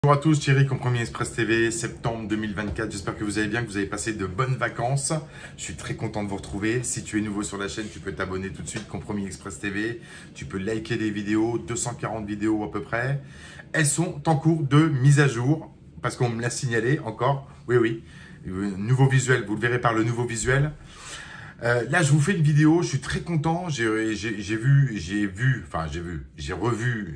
Bonjour à tous, Thierry, Compromis Express TV, septembre 2024. J'espère que vous allez bien, que vous avez passé de bonnes vacances. Je suis très content de vous retrouver. Si tu es nouveau sur la chaîne, tu peux t'abonner tout de suite, Compromis Express TV. Tu peux liker les vidéos, 240 vidéos à peu près. Elles sont en cours de mise à jour, parce qu'on me l'a signalé encore. Oui. Nouveau visuel, vous le verrez par le nouveau visuel. Là, je vous fais une vidéo, je suis très content, j'ai revu,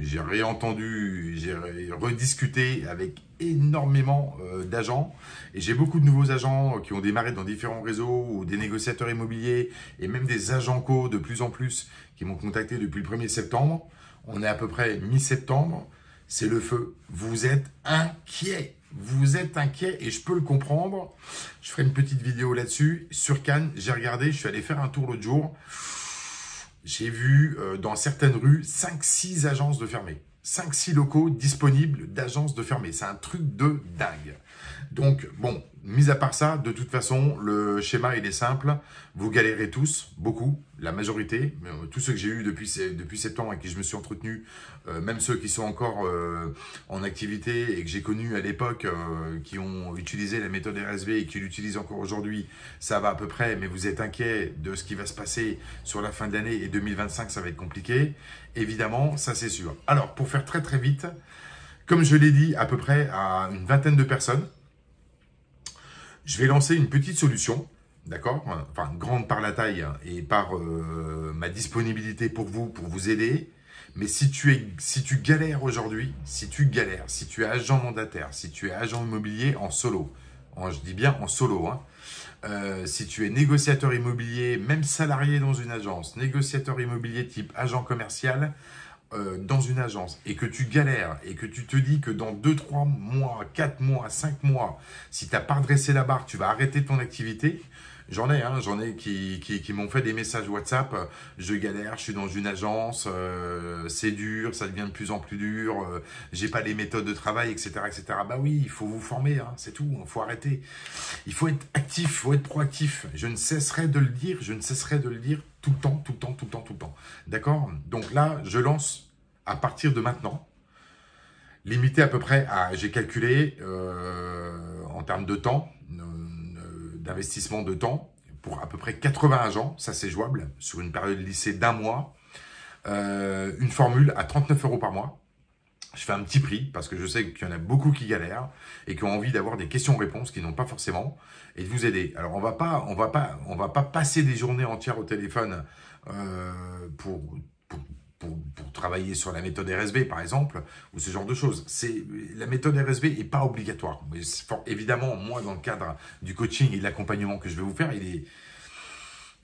j'ai réentendu, j'ai rediscuté avec énormément d'agents. Et j'ai beaucoup de nouveaux agents qui ont démarré dans différents réseaux, ou des négociateurs immobiliers, et même des agents co de plus en plus qui m'ont contacté depuis le 1er septembre. On est à peu près mi-septembre, c'est le feu. Vous êtes inquiets. Vous êtes inquiet et je peux le comprendre. Je ferai une petite vidéo là-dessus. Sur Cannes, j'ai regardé, je suis allé faire un tour l'autre jour. J'ai vu dans certaines rues 5-6 agences de fermées. 5-6 locaux disponibles d'agences de fermées. C'est un truc de dingue. Donc, bon, mis à part ça, de toute façon, le schéma, il est simple. Vous galérez tous, beaucoup, la majorité. Tous ceux que j'ai eu depuis septembre et qui je me suis entretenu, même ceux qui sont encore en activité et que j'ai connus à l'époque, qui ont utilisé la méthode RSV et qui l'utilisent encore aujourd'hui, ça va à peu près, mais vous êtes inquiets de ce qui va se passer sur la fin de l'année et 2025, ça va être compliqué. Évidemment, ça c'est sûr. Alors, pour faire très très vite, comme je l'ai dit à peu près à une vingtaine de personnes, je vais lancer une petite solution, d'accord? Enfin, grande par la taille et par ma disponibilité pour vous aider. Mais si tu galères aujourd'hui, si tu es agent mandataire, si tu es agent immobilier en solo, je dis bien en solo, si tu es négociateur immobilier, même salarié dans une agence, négociateur immobilier type agent commercial, dans une agence et que tu galères et que tu te dis que dans 2, 3 mois, 4 mois, 5 mois, si tu n'as pas redressé la barre, tu vas arrêter ton activité. J'en ai qui m'ont fait des messages WhatsApp. Je galère, je suis dans une agence, c'est dur, ça devient de plus en plus dur, j'ai pas les méthodes de travail, etc., etc. Bah oui, il faut vous former, c'est tout, il faut arrêter. Il faut être actif, il faut être proactif. Je ne cesserai de le dire, tout le temps. D'accord? Donc là, je lance à partir de maintenant, limité à peu près à, j'ai calculé en termes de temps, d'investissement de temps, pour à peu près 80 agents, ça c'est jouable, sur une période lycée d'un mois, une formule à 39 € par mois. Je fais un petit prix parce que je sais qu'il y en a beaucoup qui galèrent et qui ont envie d'avoir des questions-réponses qui n'ont pas forcément et de vous aider. Alors on va pas passer des journées entières au téléphone pour travailler sur la méthode RSV par exemple ou ce genre de choses. La méthode RSV n'est pas obligatoire. Mais évidemment, moi dans le cadre du coaching et de l'accompagnement que je vais vous faire, il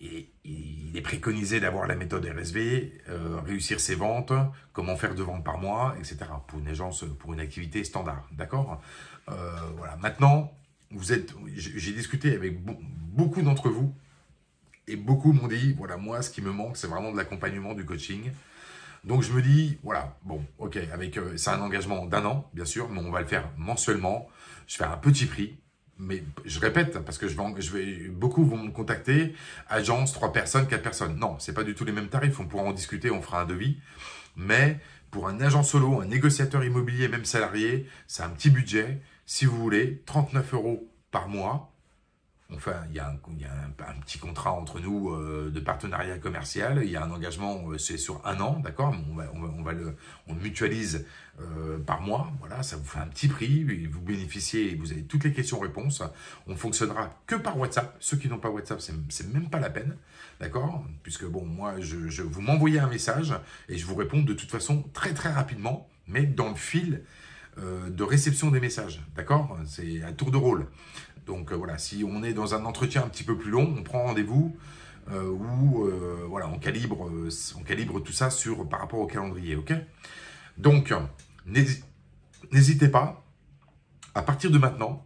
est préconisé d'avoir la méthode RSV, réussir ses ventes, comment faire 2 ventes par mois, etc. Pour une agence, pour une activité standard, d'accord? Voilà. Maintenant, j'ai discuté avec beaucoup d'entre vous et beaucoup m'ont dit, voilà, moi, ce qui me manque, c'est vraiment de l'accompagnement, du coaching. Donc, je me dis, voilà, bon, ok, c'est un engagement d'1 an, bien sûr, mais on va le faire mensuellement. Je fais un petit prix. Mais je répète, parce que beaucoup vont me contacter, agence, 3 personnes, 4 personnes. Non, c'est pas du tout les mêmes tarifs, on pourra en discuter, on fera un devis. Mais pour un agent solo, un négociateur immobilier, même salarié, c'est un petit budget. Si vous voulez, 39 € par mois. Enfin, il y a un petit contrat entre nous de partenariat commercial. Il y a un engagement, c'est sur 1 an, d'accord? On mutualise par mois. Voilà, ça vous fait un petit prix. Et vous bénéficiez, vous avez toutes les questions-réponses. On fonctionnera que par WhatsApp. Ceux qui n'ont pas WhatsApp, c'est même pas la peine, d'accord? Puisque bon, moi, vous m'envoyez un message et je vous réponds de toute façon très très rapidement, mais dans le fil de réception des messages, d'accord? C'est un tour de rôle. Donc voilà, si on est dans un entretien un petit peu plus long, on prend rendez-vous voilà, on calibre tout ça par rapport au calendrier, ok? Donc, n'hésitez pas, à partir de maintenant,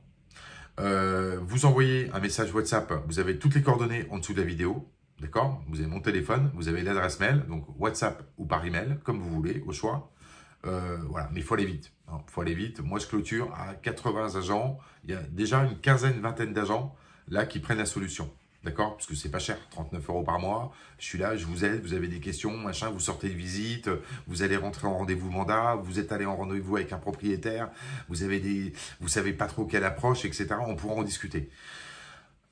vous envoyez un message WhatsApp, vous avez toutes les coordonnées en dessous de la vidéo, d'accord? Vous avez mon téléphone, vous avez l'adresse mail, donc WhatsApp ou par email, comme vous voulez, au choix. Voilà, mais il faut aller vite. Il faut aller vite. Moi, je clôture à 80 agents. Il y a déjà une quinzaine, vingtaine d'agents là qui prennent la solution. d'accord? Parce que c'est pas cher, 39 € par mois. Je suis là, je vous aide, vous avez des questions, machin, vous sortez de visite, vous allez rentrer en rendez-vous mandat, vous êtes allé en rendez-vous avec un propriétaire, vous savez pas trop quelle approche, etc. On pourra en discuter.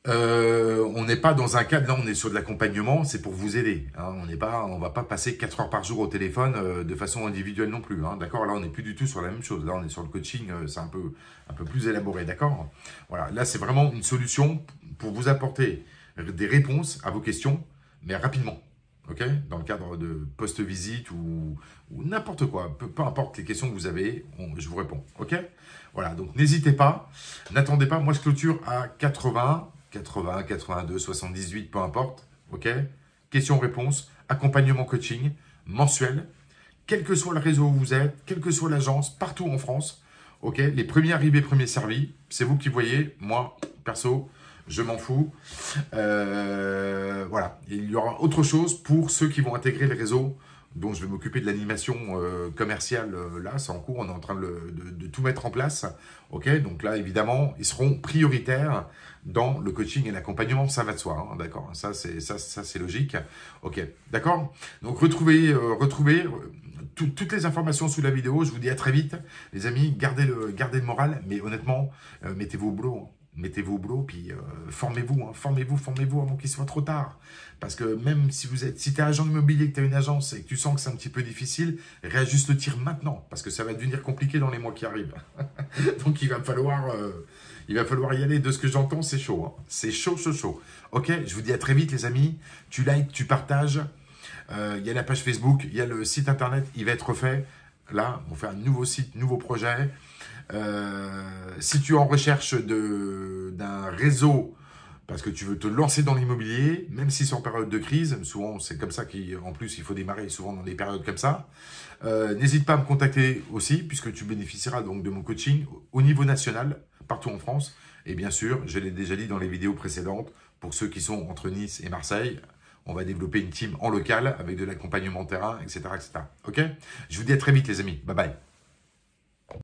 On n'est pas dans un cadre, là on est sur de l'accompagnement, c'est pour vous aider. Hein, on va pas passer 4 heures par jour au téléphone de façon individuelle non plus. Hein, d'accord, là on n'est plus du tout sur la même chose. Là on est sur le coaching, c'est un peu plus élaboré, d'accord. Voilà, là c'est vraiment une solution pour vous apporter des réponses à vos questions, mais rapidement. Ok, dans le cadre de post-visite ou n'importe quoi, peu importe les questions que vous avez, je vous réponds. Ok, voilà, donc n'hésitez pas, n'attendez pas. Moi je clôture à 80, 82, 78, peu importe. Ok, questions-réponses, accompagnement coaching mensuel, quel que soit le réseau où vous êtes, quelle que soit l'agence, partout en France. Ok, les premiers arrivés, premiers servis, c'est vous qui voyez. Moi, perso, je m'en fous. Voilà. Il y aura autre chose pour ceux qui vont intégrer le réseau, dont je vais m'occuper de l'animation commerciale. Là, c'est en cours. On est en train de tout mettre en place. Ok. Donc là, évidemment, ils seront prioritaires dans le coaching et l'accompagnement. Ça va de soi. Hein, d'accord. Ça, c'est logique. Ok. D'accord. Donc, retrouvez toutes les informations sous la vidéo. Je vous dis à très vite. Les amis, gardez le moral. Mais honnêtement, mettez-vous au boulot. Hein. Mettez-vous au boulot, puis formez-vous, hein, formez-vous avant qu'il soit trop tard. Parce que même si tu es agent immobilier, que tu as une agence et que tu sens que c'est un petit peu difficile, réajuste le tir maintenant, parce que ça va devenir compliqué dans les mois qui arrivent. Donc il va falloir y aller. De ce que j'entends, c'est chaud. Hein. C'est chaud, chaud, chaud. Ok, je vous dis à très vite les amis. Tu likes, tu partages. Il y a la page Facebook, il y a le site internet, il va être refait. Là, on fait un nouveau site, nouveau projet. Si tu es en recherche d'un réseau, parce que tu veux te lancer dans l'immobilier, même si c'est en période de crise, souvent c'est comme ça qu'en plus il faut démarrer souvent dans des périodes comme ça, n'hésite pas à me contacter aussi, puisque tu bénéficieras donc de mon coaching au niveau national, partout en France. Et bien sûr, je l'ai déjà dit dans les vidéos précédentes, pour ceux qui sont entre Nice et Marseille, on va développer une team en local avec de l'accompagnement terrain, etc., etc. Ok? Je vous dis à très vite les amis. Bye bye.